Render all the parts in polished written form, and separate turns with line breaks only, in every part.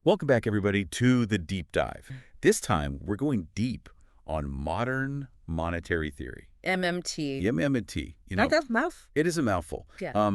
Welcome back, everybody, to the deep dive. This time, we're going deep on modern monetary theory.
MMT.
MMT.
Not that mouth?
It is a mouthful.
Yeah.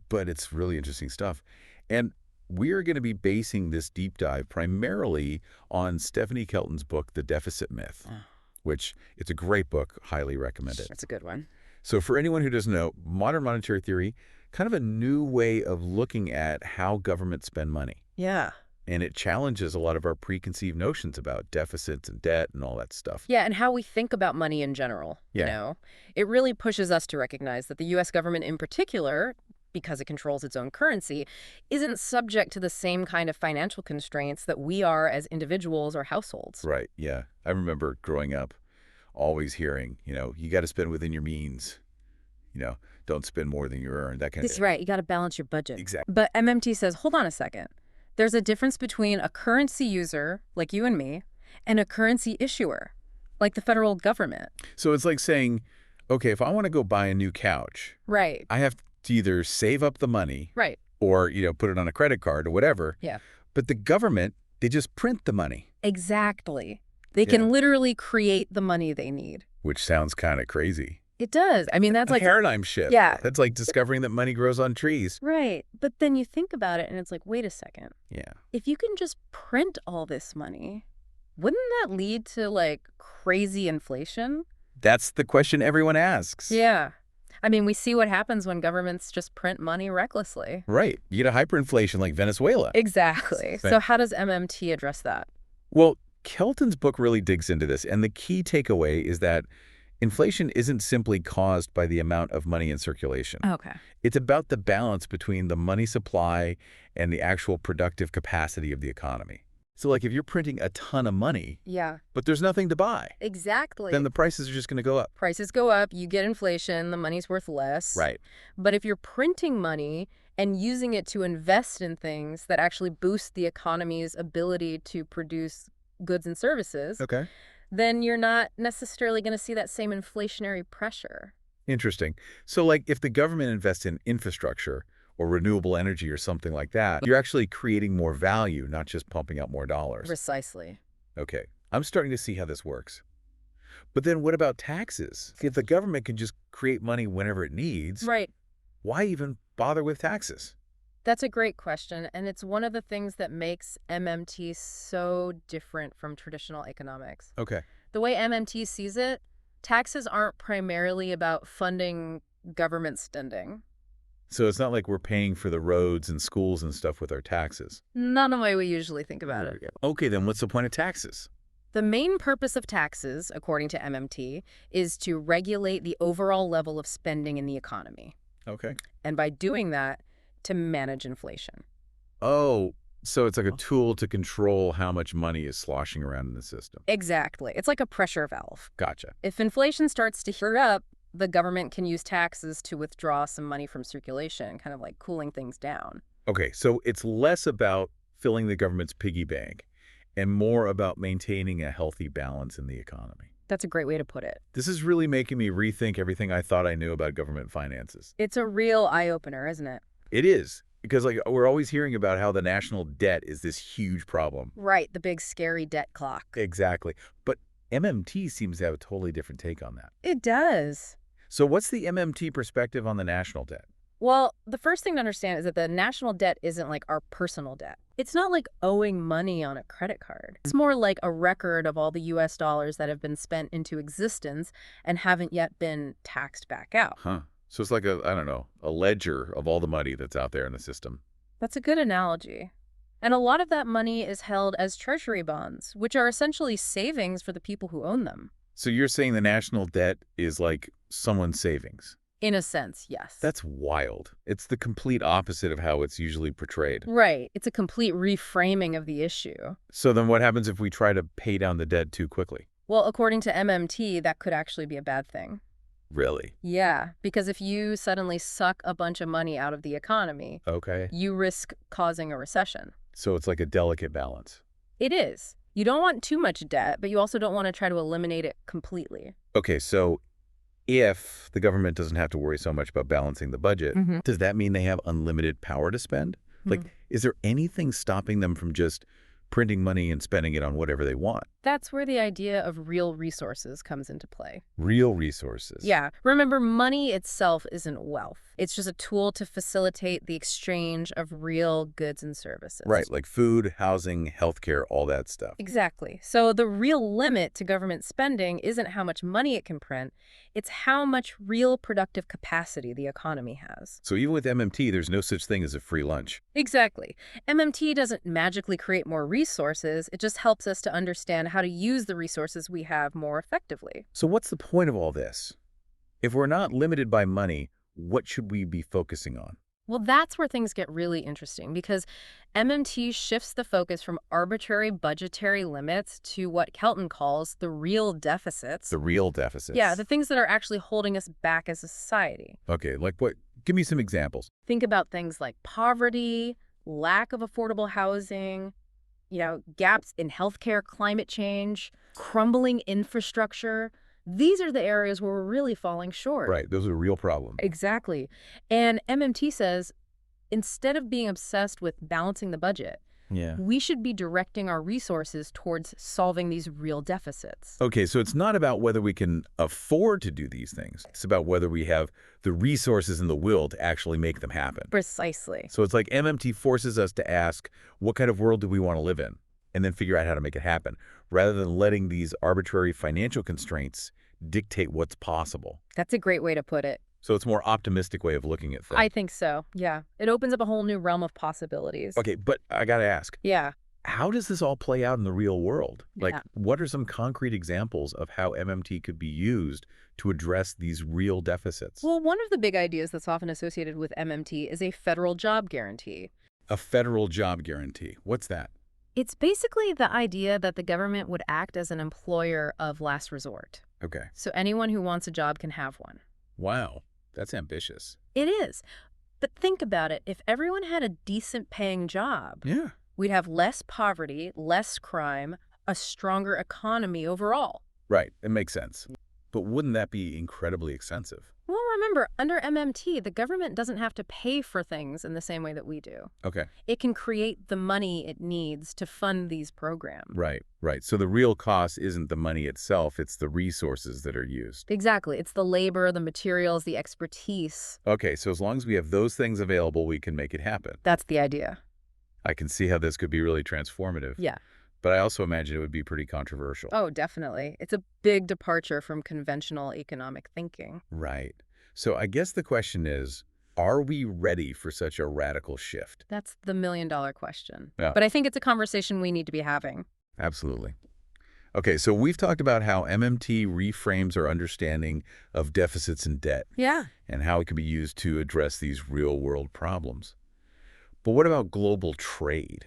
But it's really interesting stuff. And we're going to be basing this deep dive primarily on Stephanie Kelton's book, The Deficit Myth, which it's a great book, highly recommended.
That's a good one.
So for anyone who doesn't know, modern monetary theory, kind of a new way of looking at how governments spend money.
Yeah.
And it challenges a lot of our preconceived notions about deficits and debt and all that stuff.
Yeah, and how we think about money in general.
Yeah.
You know, it really pushes us to recognize that the U.S. government in particular, because it controls its own currency, isn't subject to the same kind of financial constraints that we are as individuals or households.
Right, yeah. I remember growing up always hearing, you got to spend within your means. Don't spend more than you earn, that kind of
That's
thing.
right. You got to balance your budget.
Exactly.
But MMT says, hold on a second. There's a difference between a currency user, like you and me, and a currency issuer, like the federal government.
So it's like saying, okay, if I want to go buy a new couch,
Right.
I have to either save up the money
Right.
or, put it on a credit card or whatever.
Yeah.
But the government, they just print the money.
Exactly. They
Yeah.
can literally create the money they need.
Which sounds kind of crazy.
It does. I mean, that's
A
like...
paradigm shift.
Yeah.
That's like discovering that money grows on trees.
Right. But then you think about it and it's like, wait a second.
Yeah.
If you can just print all this money, wouldn't that lead to like crazy inflation?
That's the question everyone asks.
Yeah. I mean, we see what happens when governments just print money recklessly.
Right. You get a hyperinflation like Venezuela.
Exactly. So how does MMT address that?
Well, Kelton's book really digs into this, and the key takeaway is that inflation isn't simply caused by the amount of money in circulation.
Okay.
It's about the balance between the money supply and the actual productive capacity of the economy. So like if you're printing a ton of money,
Yeah.
but there's nothing to buy,
Exactly.
then the prices are just going to go up.
Prices go up, you get inflation, the money's worth less.
Right.
But if you're printing money and using it to invest in things that actually boost the economy's ability to produce goods and services,
Okay.
then you're not necessarily going to see that same inflationary pressure.
Interesting. So like if the government invests in infrastructure or renewable energy or something like that, you're actually creating more value, not just pumping out more dollars.
Precisely.
Okay. I'm starting to see how this works. But then what about taxes? If the government can just create money whenever it needs,
Right.
why even bother with taxes?
That's a great question, and it's one of the things that makes MMT so different from traditional economics.
Okay.
The way MMT sees it, taxes aren't primarily about funding government spending.
So it's not like we're paying for the roads and schools and stuff with our taxes.
Not the way we usually think about it.
Okay, then what's the point of taxes?
The main purpose of taxes, according to MMT, is to regulate the overall level of spending in the economy.
Okay.
And by doing that, to manage inflation.
Oh, so it's like a tool to control how much money is sloshing around in the system.
Exactly. It's like a pressure valve.
Gotcha.
If inflation starts to heat up, the government can use taxes to withdraw some money from circulation, kind of like cooling things down.
Okay, so it's less about filling the government's piggy bank and more about maintaining a healthy balance in the economy.
That's a great way to put it.
This is really making me rethink everything I thought I knew about government finances.
It's a real eye-opener, isn't it?
It is, because like we're always hearing about how the national debt is this huge problem.
Right, the big scary debt clock.
Exactly. But MMT seems to have a totally different take on that.
It does.
So what's the MMT perspective on the national debt?
Well, the first thing to understand is that the national debt isn't like our personal debt. It's not like owing money on a credit card. It's more like a record of all the U.S. dollars that have been spent into existence and haven't yet been taxed back out.
Huh. So it's like a ledger of all the money that's out there in the system.
That's a good analogy. And a lot of that money is held as treasury bonds, which are essentially savings for the people who own them.
So you're saying the national debt is like someone's savings?
In a sense, yes.
That's wild. It's the complete opposite of how it's usually portrayed.
Right. It's a complete reframing of the issue.
So then what happens if we try to pay down the debt too quickly?
Well, according to MMT, that could actually be a bad thing.
Really?
Yeah, because if you suddenly suck a bunch of money out of the economy,
Okay.
you risk causing a recession.
So it's like a delicate balance.
It is. You don't want too much debt, but you also don't want to try to eliminate it completely.
Okay, so if the government doesn't have to worry so much about balancing the budget, does that mean they have unlimited power to spend? Like, is there anything stopping them from just printing money and spending it on whatever they want?
That's where the idea of real resources comes into play.
Real resources.
Yeah. Remember, money itself isn't wealth. It's just a tool to facilitate the exchange of real goods and services.
Right, like food, housing, healthcare, all that stuff.
Exactly. So the real limit to government spending isn't how much money it can print, it's how much real productive capacity the economy has.
So even with MMT, there's no such thing as a free lunch.
Exactly. MMT doesn't magically create more resources, it just helps us to understand how to use the resources we have more effectively.
So what's the point of all this? If we're not limited by money, what should we be focusing on?
Well, that's where things get really interesting because MMT shifts the focus from arbitrary budgetary limits to what Kelton calls the real deficits.
The real deficits.
Yeah, the things that are actually holding us back as a society.
Okay, like what? Give me some examples.
Think about things like poverty, lack of affordable housing, gaps in healthcare, climate change, crumbling infrastructure. These are the areas where we're really falling short.
Right, those are real problems.
Exactly. And MMT says, instead of being obsessed with balancing the budget, we should be directing our resources towards solving these real deficits.
Okay, so it's not about whether we can afford to do these things. It's about whether we have the resources and the will to actually make them happen.
Precisely.
So it's like MMT forces us to ask, what kind of world do we want to live in? And then figure out how to make it happen, rather than letting these arbitrary financial constraints dictate what's possible.
That's a great way to put it.
So it's a more optimistic way of looking at things.
I think so, yeah. It opens up a whole new realm of possibilities.
Okay, but I got to ask,
Yeah.
how does this all play out in the real world? Like,
Yeah.
what are some concrete examples of how MMT could be used to address these real deficits?
Well, one of the big ideas that's often associated with MMT is a federal job guarantee.
A federal job guarantee. What's that?
It's basically the idea that the government would act as an employer of last resort.
Okay.
So anyone who wants a job can have one.
Wow, that's ambitious.
It is. But think about it. If everyone had a decent paying job,
Yeah.
we'd have less poverty, less crime, a stronger economy overall.
Right, it makes sense. But wouldn't that be incredibly expensive?
Well, remember, under MMT, the government doesn't have to pay for things in the same way that we do.
Okay.
It can create the money it needs to fund these programs.
Right, right. So the real cost isn't the money itself, it's the resources that are used.
Exactly. It's the labor, the materials, the expertise.
Okay, so as long as we have those things available, we can make it happen.
That's the idea.
I can see how this could be really transformative.
Yeah.
But I also imagine it would be pretty controversial.
Oh, definitely. It's a big departure from conventional economic thinking.
Right. So I guess the question is, are we ready for such a radical shift?
That's the million-dollar question.
Yeah.
But I think it's a conversation we need to be having.
Absolutely. Okay, so we've talked about how MMT reframes our understanding of deficits and debt
Yeah.
and how it can be used to address these real-world problems. But what about global trade?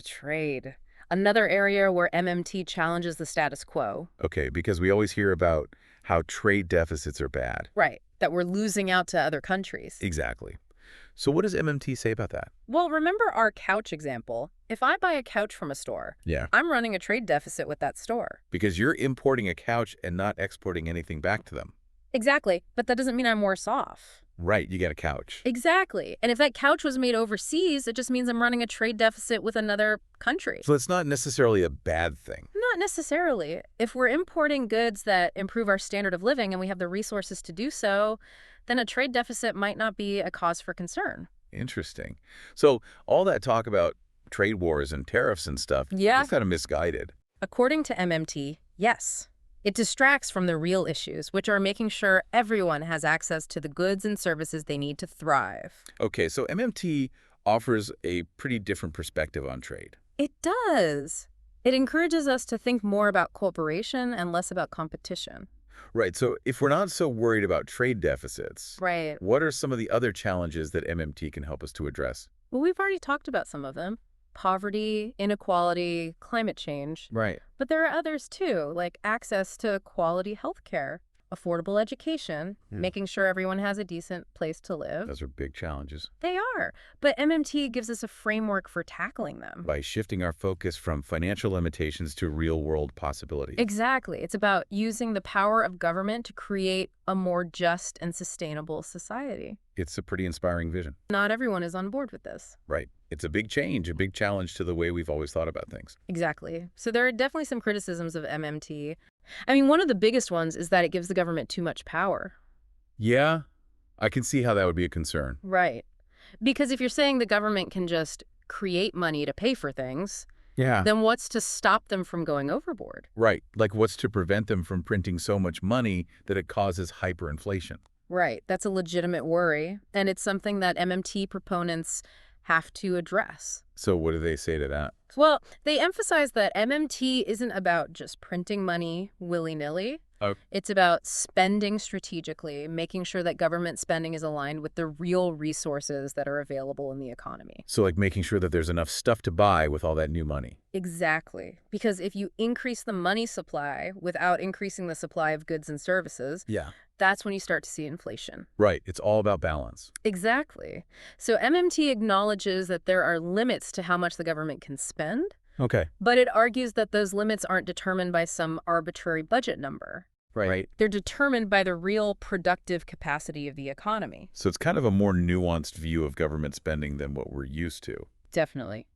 Trade. Another area where MMT challenges the status quo.
Okay, because we always hear about how trade deficits are bad.
Right. That we're losing out to other countries.
Exactly. So what does MMT say about that?
Well, remember our couch example. If I buy a couch from a store,
Yeah.
I'm running a trade deficit with that store.
Because you're importing a couch and not exporting anything back to them.
Exactly. But that doesn't mean I'm worse off.
Right, you get a couch.
Exactly. And if that couch was made overseas, it just means I'm running a trade deficit with another country.
So it's not necessarily a bad thing.
Not necessarily. If we're importing goods that improve our standard of living and we have the resources to do so, then a trade deficit might not be a cause for concern.
Interesting. So all that talk about trade wars and tariffs and stuff
Yeah.
is kind of misguided.
According to MMT, yes. It distracts from the real issues, which are making sure everyone has access to the goods and services they need to thrive.
Okay, so MMT offers a pretty different perspective on trade.
It does. It encourages us to think more about cooperation and less about competition.
Right, so if we're not so worried about trade deficits,
Right.
what are some of the other challenges that MMT can help us to address?
Well, we've already talked about some of them. Poverty, inequality, climate change.
Right.
But there are others too, like access to quality health care. affordable education,
Yeah.
making sure everyone has a decent place to live.
Those are big challenges.
They are. But MMT gives us a framework for tackling them.
By shifting our focus from financial limitations to real-world possibilities.
Exactly. It's about using the power of government to create a more just and sustainable society.
It's a pretty inspiring vision.
Not everyone is on board with this.
Right. It's a big change, a big challenge to the way we've always thought about things.
Exactly. So there are definitely some criticisms of MMT. I mean, one of the biggest ones is that it gives the government too much power.
Yeah, I can see how that would be a concern.
Right. Because if you're saying the government can just create money to pay for things,
Yeah.
then what's to stop them from going overboard?
Right. Like what's to prevent them from printing so much money that it causes hyperinflation?
Right. That's a legitimate worry, and it's something that MMT proponents have to address.
So what do they say to that?
Well, they emphasize that MMT isn't about just printing money willy-nilly.
Oh.
It's about spending strategically, making sure that government spending is aligned with the real resources that are available in the economy.
So like making sure that there's enough stuff to buy with all that new money.
Exactly. Because if you increase the money supply without increasing the supply of goods and services,
Yeah.
that's when you start to see inflation.
Right. It's all about balance.
Exactly. So MMT acknowledges that there are limits to how much the government can spend,
Okay.
but it argues that those limits aren't determined by some arbitrary budget number.
Right.
They're determined by the real productive capacity of the economy.
So it's kind of a more nuanced view of government spending than what we're used to.
Definitely.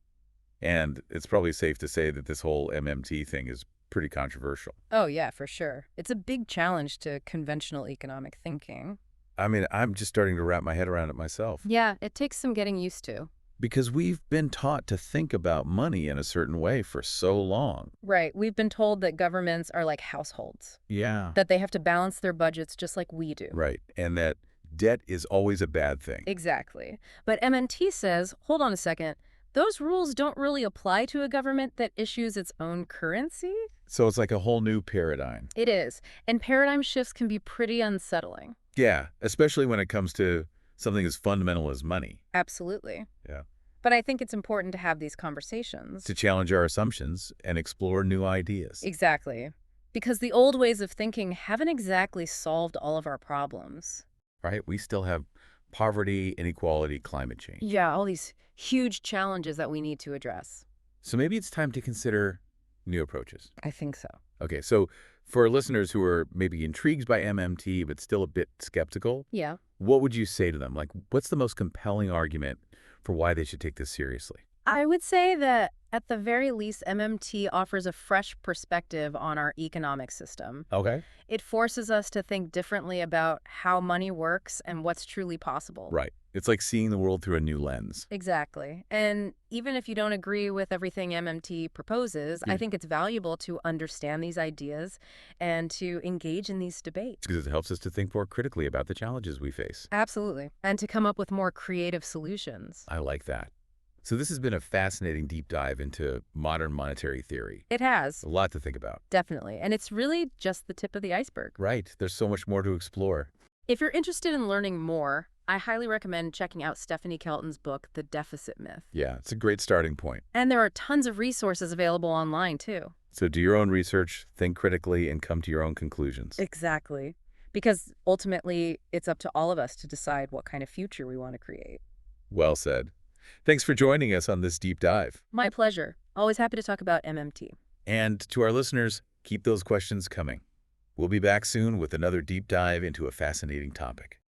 And it's probably safe to say that this whole MMT thing is pretty controversial.
Oh, yeah, for sure. It's a big challenge to conventional economic thinking.
I mean, I'm just starting to wrap my head around it myself.
Yeah, it takes some getting used to.
Because we've been taught to think about money in a certain way for so long.
Right. We've been told that governments are like households,
Yeah.
that they have to balance their budgets just like we do.
Right. And that debt is always a bad thing.
Exactly. But MMT says, hold on a second, those rules don't really apply to a government that issues its own currency?
So it's like a whole new paradigm.
It is. And paradigm shifts can be pretty unsettling.
Yeah, especially when it comes to something as fundamental as money.
Absolutely.
Yeah.
But I think it's important to have these conversations.
To challenge our assumptions and explore new ideas.
Exactly. Because the old ways of thinking haven't exactly solved all of our problems.
Right? We still have poverty, inequality, climate change.
Yeah, all these huge challenges that we need to address.
So maybe it's time to consider new approaches.
I think so.
Okay, so for listeners who are maybe intrigued by MMT but still a bit skeptical,
Yeah.
what would you say to them? Like, what's the most compelling argument for why they should take this seriously?
I would say that at the very least, MMT offers a fresh perspective on our economic system.
Okay.
It forces us to think differently about how money works and what's truly possible.
Right. It's like seeing the world through a new lens.
Exactly. And even if you don't agree with everything MMT proposes, I think it's valuable to understand these ideas and to engage in these debates.
Because it helps us to think more critically about the challenges we face.
Absolutely. And to come up with more creative solutions.
I like that. So this has been a fascinating deep dive into modern monetary theory.
It has.
A lot to think about.
Definitely. And it's really just the tip of the iceberg.
Right. There's so much more to explore.
If you're interested in learning more, I highly recommend checking out Stephanie Kelton's book, The Deficit Myth.
Yeah, it's a great starting point.
And there are tons of resources available online, too.
So do your own research, think critically, and come to your own conclusions.
Exactly. Because ultimately, it's up to all of us to decide what kind of future we want to create.
Well said. Thanks for joining us on this deep dive.
My pleasure. Always happy to talk about MMT.
And to our listeners, keep those questions coming. We'll be back soon with another deep dive into a fascinating topic.